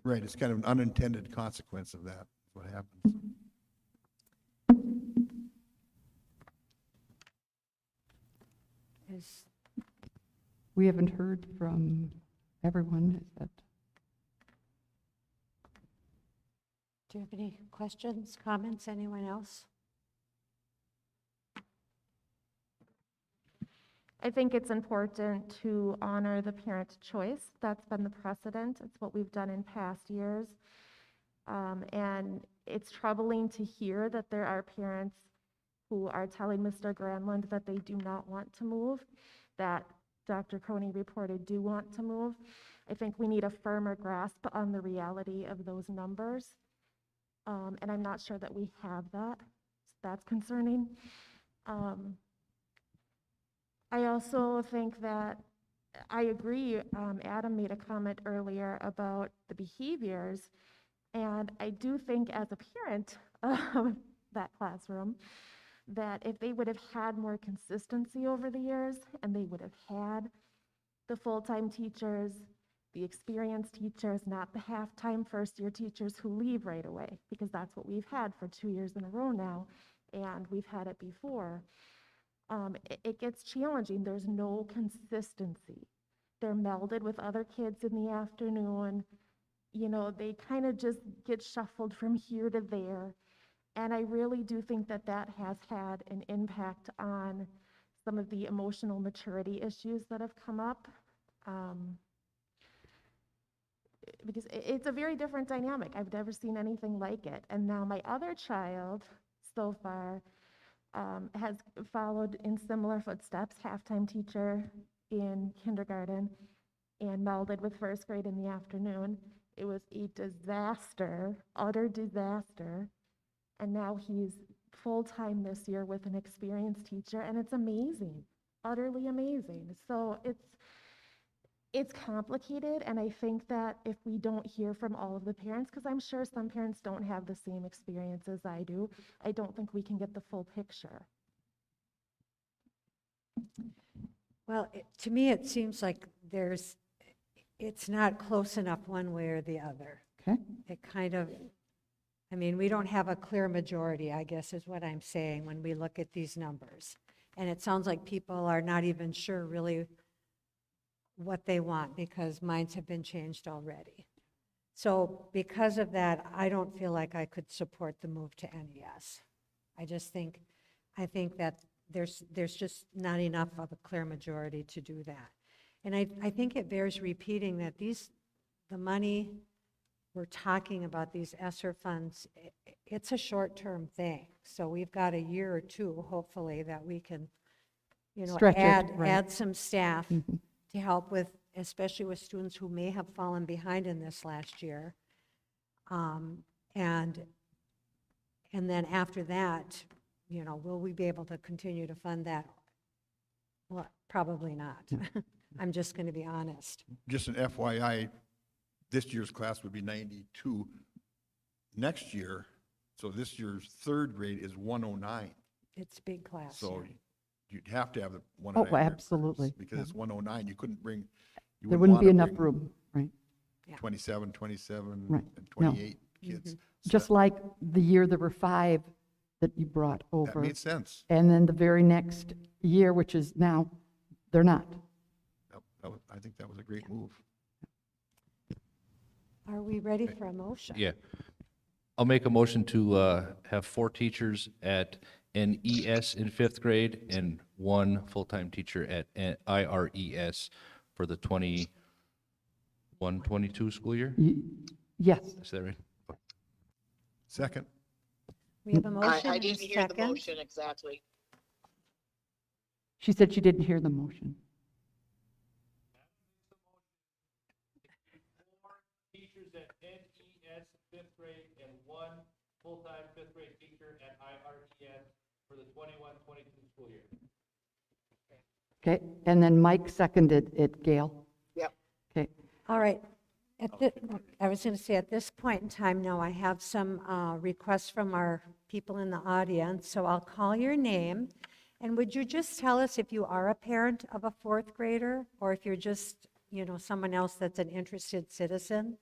Right, it's kind of an unintended consequence of that, what happens. We haven't heard from everyone. Is that? Do you have any questions, comments, anyone else? I think it's important to honor the parent choice. That's been the precedent. It's what we've done in past years. And it's troubling to hear that there are parents who are telling Mr. Granlund that they do not want to move, that Dr. Coney reported do want to move. I think we need a firmer grasp on the reality of those numbers. And I'm not sure that we have that. So that's concerning. I also think that I agree, Adam made a comment earlier about the behaviors, and I do think as a parent of that classroom, that if they would have had more consistency over the years, and they would have had the full-time teachers, the experienced teachers, not the half-time first-year teachers who leave right away, because that's what we've had for 2 years in a row now, and we've had it before. It gets challenging. There's no consistency. They're melded with other kids in the afternoon. You know, they kind of just get shuffled from here to there. And I really do think that that has had an impact on some of the emotional maturity issues that have come up. Because it's a very different dynamic. I've never seen anything like it. And now my other child, so far, has followed in similar footsteps, halftime teacher in kindergarten and melded with first grade in the afternoon. It was a disaster, utter disaster. And now he's full-time this year with an experienced teacher, and it's amazing, utterly amazing. So it's complicated, and I think that if we don't hear from all of the parents, because I'm sure some parents don't have the same experience as I do, I don't think we can get the full picture. Well, to me, it seems like it's not close enough one way or the other. Okay. It kind of, I mean, we don't have a clear majority, I guess is what I'm saying when we look at these numbers. And it sounds like people are not even sure really what they want because minds have been changed already. So because of that, I don't feel like I could support the move to NES. I think that there's just not enough of a clear majority to do that. And I think it bears repeating that the money we're talking about, these ESSER funds, it's a short-term thing. So we've got a year or two, hopefully, that we can, Stretch it, right. add some staff to help with, especially with students who may have fallen behind in this last year. And then after that, will we be able to continue to fund that? Well, probably not. I'm just going to be honest. Just an FYI, this year's class would be 92. Next year, so this year's third grade is 109. It's a big class. So yeah. you'd have to have the 109. Oh, absolutely. Because it's 109, you couldn't bring. There wouldn't be enough room, right? 27, Right. and 28 kids. So Just like the year there were 5 that you brought that over. made sense. And then the very next year, which is now, they're not. I think that was a great move. Are we ready for a motion? Yeah. I'll make a motion to have 4 teachers at NES in 5th grade and 1 full-time teacher at IRES for the 21-22 school year? Yes. Is that right? Second, We have a motion I and a didn't hear the second. motion exactly. She said she didn't hear the motion. fifth grade and one full-time fifth grade teacher at IRES for the 21-22 school year. Okay, and then Mike seconded it, Gail. Yep. Okay, All right. I was going to say, at this point in time now, I have some requests from our people in the audience, so I'll call your name. And would you just tell us if you are a parent of a fourth grader, or if you're just, someone else that's an interested citizen?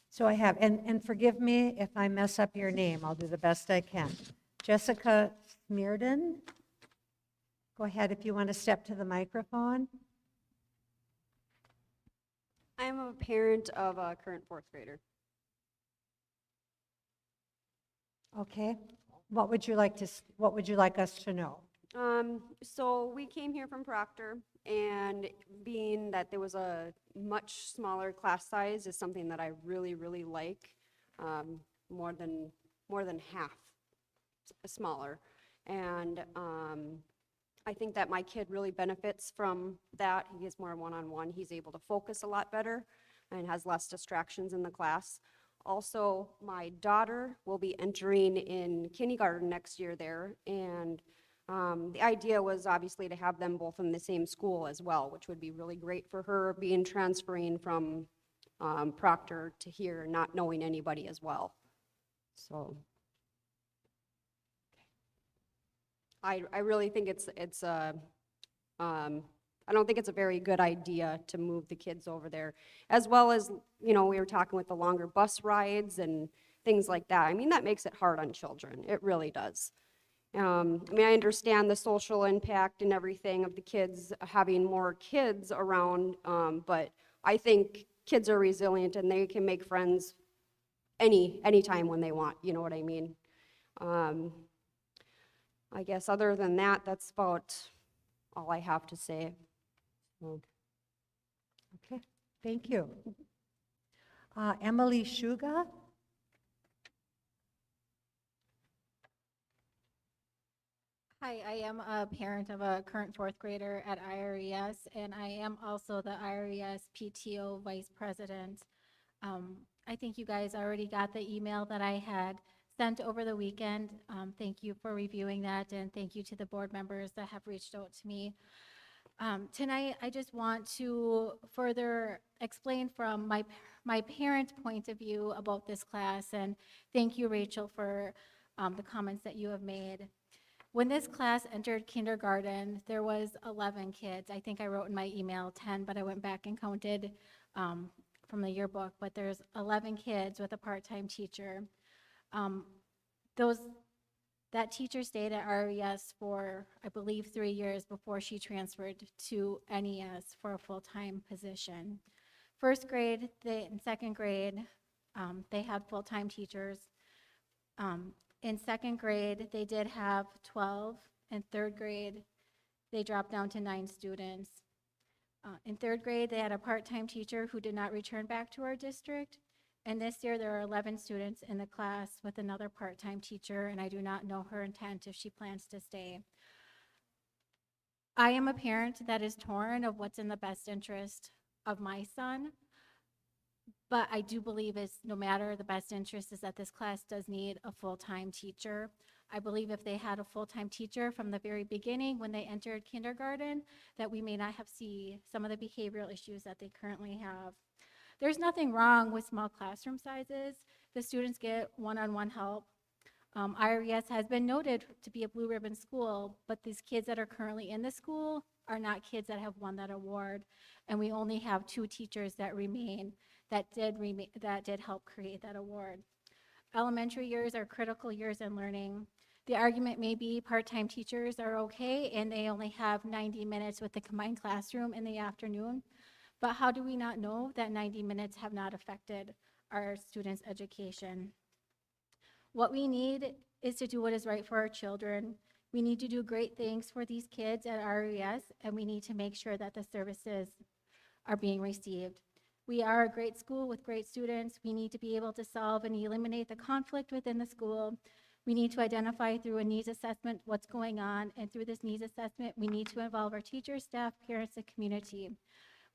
So I have, and forgive me if I mess up your name, I'll do the best I can. Jessica Smearden? Go ahead if you want to step to the microphone. I'm a parent of a current fourth grader. Okay. What would you like us to know? So we came here from Proctor, and being that there was a much smaller class size is something that I really, really like, more than half smaller. And I think that my kid really benefits from that. He gets more one-on-one. He's able to focus a lot better and has less distractions in the class. Also, my daughter will be entering in kindergarten next year there, and the idea was obviously to have them both in the same school as well, which would be really great for her, transferring from Proctor to here, not knowing anybody as well. So I really think I don't think it's a very good idea to move the kids over there, as well as, we were talking with the longer bus rides and things like that. I mean, that makes it hard on children. It really does. I understand the social impact and everything of the kids, having more kids around, but I think kids are resilient and they can make friends anytime when they want, you know what I mean? I guess other than that, that's about all I have to say. So. Okay, thank you. Emily Shuga? Hi, I am a parent of a current fourth grader at IRES, and I am also the IRES PTO Vice President. I think you guys already got the email that I had sent over the weekend. Thank you for reviewing that, and thank you to the board members that have reached out to me. Tonight, I just want to further explain from my parent point of view about this class, and thank you, Rachel, for the comments that you have made. When this class entered kindergarten, there was 11 kids. I think I wrote in my email 10, but I went back and counted from the yearbook, but there's 11 kids with a part-time teacher. That teacher stayed at RES for, I believe, 3 years before she transferred to NES for a full-time position. First grade and second grade, they had full-time teachers. In second grade, they did have 12. In third grade, they dropped down to 9 students. In third grade, they had a part-time teacher who did not return back to our district. And this year, there are 11 students in the class with another part-time teacher, and I do not know her intent if she plans to stay. I am a parent that is torn of what's in the best interest of my son, but I do believe it's no matter the best interest is that this class does need a full-time teacher. I believe if they had a full-time teacher from the very beginning when they entered kindergarten, that we may not have seen some of the behavioral issues that they currently have. There's nothing wrong with small classroom sizes. The students get one-on-one help. IRES has been noted to be a blue ribbon school, but these kids that are currently in the school are not kids that have won that award. And we only have 2 teachers that remain that did help create that award. Elementary years are critical years in learning. The argument may be part-time teachers are okay and they only have 90 minutes with the combined classroom in the afternoon. But how do we not know that 90 minutes have not affected our students' education? What we need is to do what is right for our children. We need to do great things for these kids at RES, and we need to make sure that the services are being received. We are a great school with great students. We need to be able to solve and eliminate the conflict within the school. We need to identify through a needs assessment what's going on, and through this needs assessment, we need to involve our teachers, staff, parents, and community.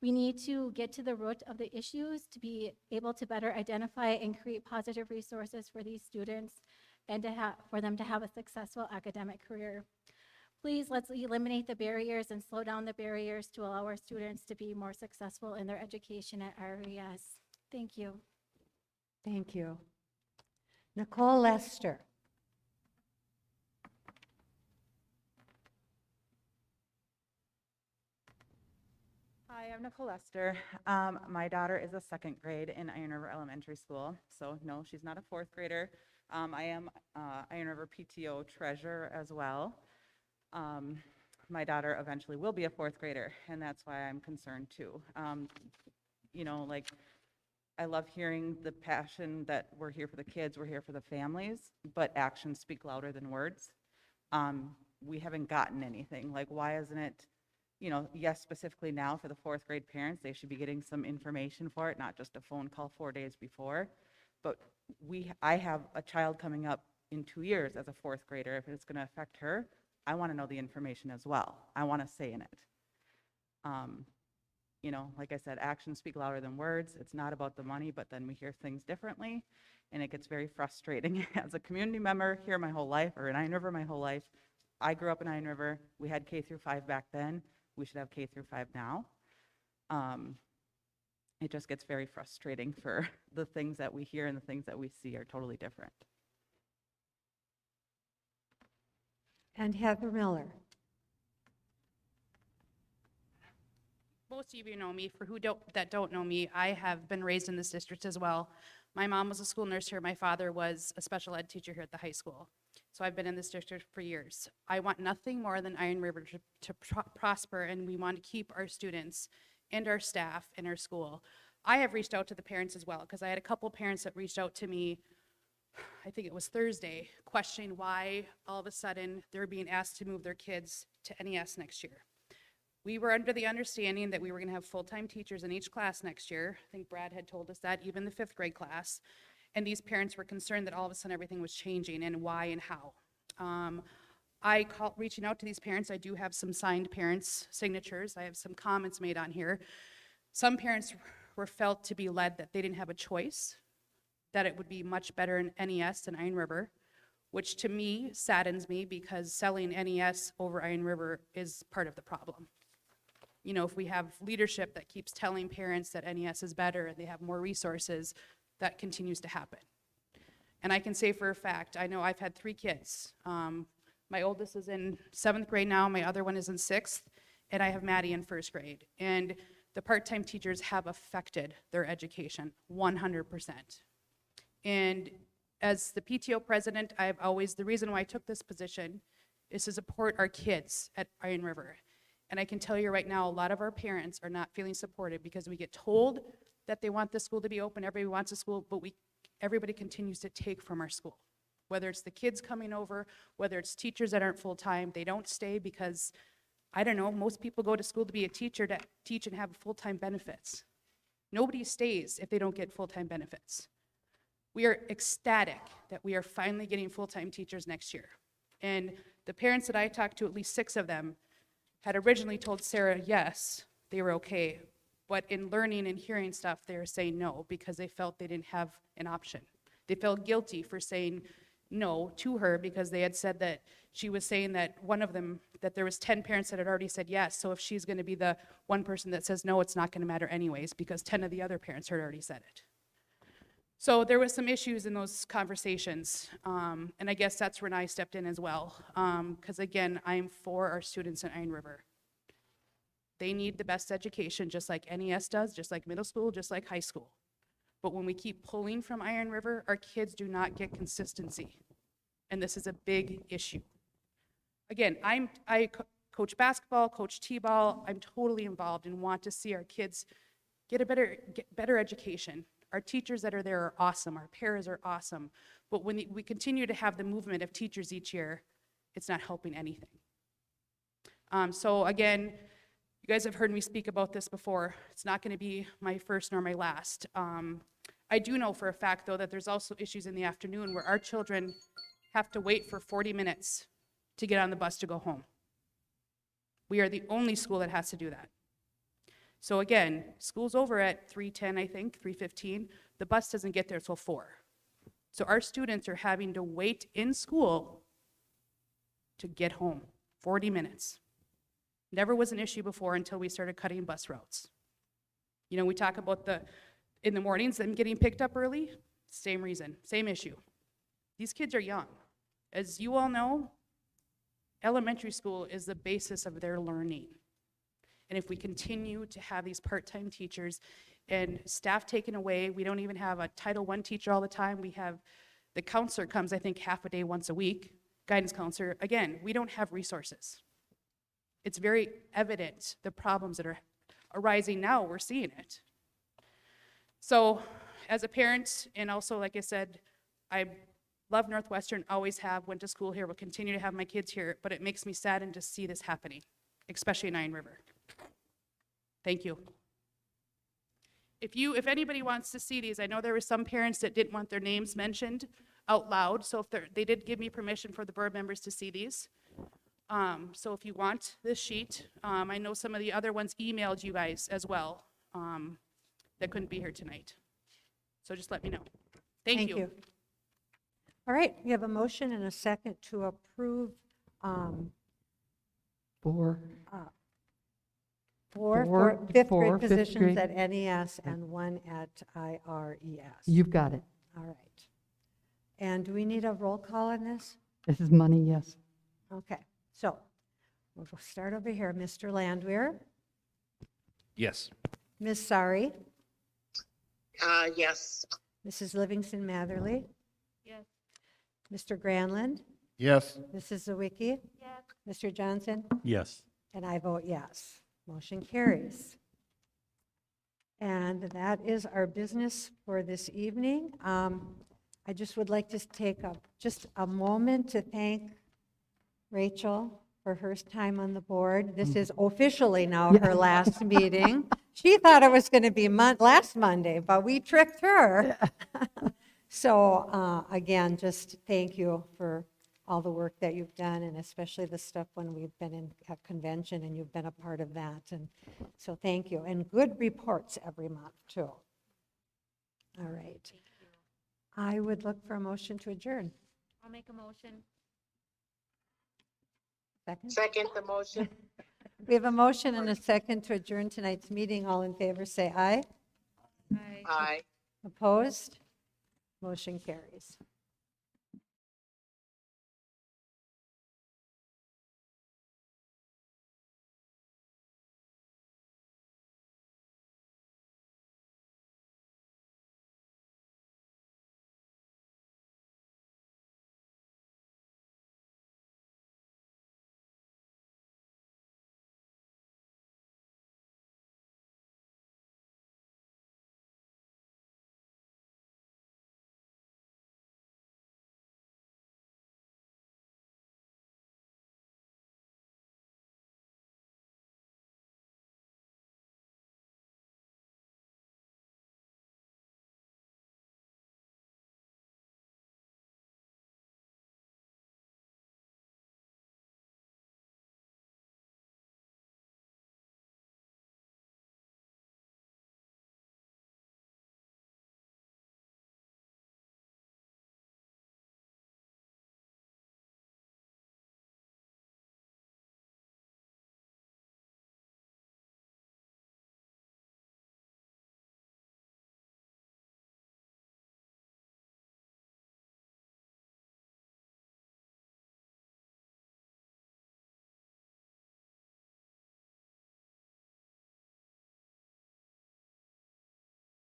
We need to get to the root of the issues to be able to better identify and create positive resources for these students and for them to have a successful academic career. Please, let's eliminate the barriers and slow down the barriers to allow our students to be more successful in their education at IRES. Thank you. Thank you. Nicole Lester. Hi, I'm Nicole Lester. My daughter is a second grade in Iron River Elementary School, so no, she's not a fourth grader. I am Iron River PTO treasurer as well. My daughter eventually will be a fourth grader, and that's why I'm concerned too. You know, like, I love hearing the passion that we're here for the kids, we're here for the families, but actions speak louder than words. We haven't gotten anything. Like, why isn't it, you know, yes, specifically now for the fourth grade parents, they should be getting some information for it, not just a phone call 4 days before. But I have a child coming up in 2 years as a fourth grader. If it's going to affect her, I want to know the information as well. I want to say in it. You know, like I said, actions speak louder than words. It's not about the money, but then we hear things differently, and it gets very frustrating. As a community member here my whole life, or in Iron River my whole life, I grew up in Iron River. We had K through 5 back then. We should have K through 5 now. It just gets very frustrating for the things that we hear and the things that we see are totally different. And Heather Miller. Most of you know me. For who that don't know me, I have been raised in this district as well. My mom was a school nurse here. My father was a special ed teacher here at the high school. So I've been in this district for years. I want nothing more than Iron River to prosper, and we want to keep our students and our staff in our school. I have reached out to the parents as well, because I had a couple parents that reached out to me, I think it was Thursday, questioning why all of a sudden they're being asked to move their kids to NES next year. We were under the understanding that we were going to have full-time teachers in each class next year. I think Brad had told us that, even the 5th grade class. And these parents were concerned that all of a sudden everything was changing, and why and how. Reaching out to these parents, I do have some signed parents' signatures. I have some comments made on here. Some parents were felt to be led that they didn't have a choice, that it would be much better in NES than Iron River, which to me saddens me, because selling NES over Iron River is part of the problem. You know, if we have leadership that keeps telling parents that NES is better and they have more resources, that continues to happen. And I can say for a fact, I know I've had 3 kids. My oldest is in 7th grade now, my other one is in 6th, and I have Maddie in 1st grade. And the part-time teachers have affected their education 100%. And as the PTO president, the reason why I took this position is to support our kids at Iron River. And I can tell you right now, a lot of our parents are not feeling supported, because we get told that they want the school to be open, everybody wants a school, but everybody continues to take from our school. Whether it's the kids coming over, whether it's teachers that aren't full-time, they don't stay because, I don't know, most people go to school to be a teacher, to teach and have full-time benefits. Nobody stays if they don't get full-time benefits. We are ecstatic that we are finally getting full-time teachers next year. And the parents that I talked to, at least 6 of them, had originally told Sarah yes, they were okay, but in learning and hearing stuff, they were saying no, because they felt they didn't have an option. They felt guilty for saying no to her, because they had said that she was saying that one of them, that there was 10 parents that had already said yes, so if she's going to be the one person that says no, it's not going to matter anyways, because 10 of the other parents had already said it. So there was some issues in those conversations, and I guess that's when I stepped in as well, because again, I'm for our students in Iron River. They need the best education, just like NES does, just like middle school, just like high school. But when we keep pulling from Iron River, our kids do not get consistency, and this is a big issue. Again, I coach basketball, coach t-ball. I'm totally involved and want to see our kids get better education. Our teachers that are there are awesome. Our paras are awesome. But when we continue to have the movement of teachers each year, it's not helping anything. So again, you guys have heard me speak about this before. It's not going to be my first nor my last. I do know for a fact, though, that there's also issues in the afternoon where our children have to wait for 40 minutes to get on the bus to go home. We are the only school that has to do that. So again, school's over at 3:10, I think, 3:15. The bus doesn't get there till 4. So our students are having to wait in school to get home, 40 minutes. Never was an issue before until we started cutting bus routes. You know, we talk about in the mornings, them getting picked up early, same reason, same issue. These kids are young. As you all know, elementary school is the basis of their learning. And if we continue to have these part-time teachers and staff taken away, we don't even have a Title I teacher all the time. We have, the counselor comes, I think, half a day once a week, guidance counselor. Again, we don't have resources. It's very evident, the problems that are arising now, we're seeing it. So as a parent, and also, like I said, I love Northwestern, always have, went to school here, will continue to have my kids here, but it makes me saddened to see this happening, especially in Iron River. Thank you. If anybody wants to see these, I know there were some parents that didn't want their names mentioned out loud, so if they did give me permission for the board members to see these. So if you want this sheet, I know some of the other ones emailed you guys as well, that couldn't be here tonight. So just let me know. Thank you. All right, we have a motion and a second to approve Four. four fifth Four grade fifth positions grade. at NES and one at IRES. You've got it. All right. And do we need a roll call on this? This is money, yes. Okay, so we'll go start over here. Mr. Landwehr, Yes. Ms. Sari, Yes. Mrs. Livingston Matherly, Yes. Mr. Granlund, Yes. Mrs. Zawicki, Yes. Mr. Johnson, Yes. and I vote yes. Motion carries. And that is our business for this evening. I just would like to take just a moment to thank Rachel for her time on the board. This is officially now her last meeting. She thought it was going to be last Monday, but we tricked her. So again, just thank you for all the work that you've done, and especially the stuff when we've been in a convention and you've been a part of that. And so thank you. And good reports every month, too. All right. I would look for a motion to adjourn. I'll make a motion. Second? Second the motion. We have a motion and a second to adjourn tonight's meeting. All in favor, say aye. Aye. Opposed? Motion carries.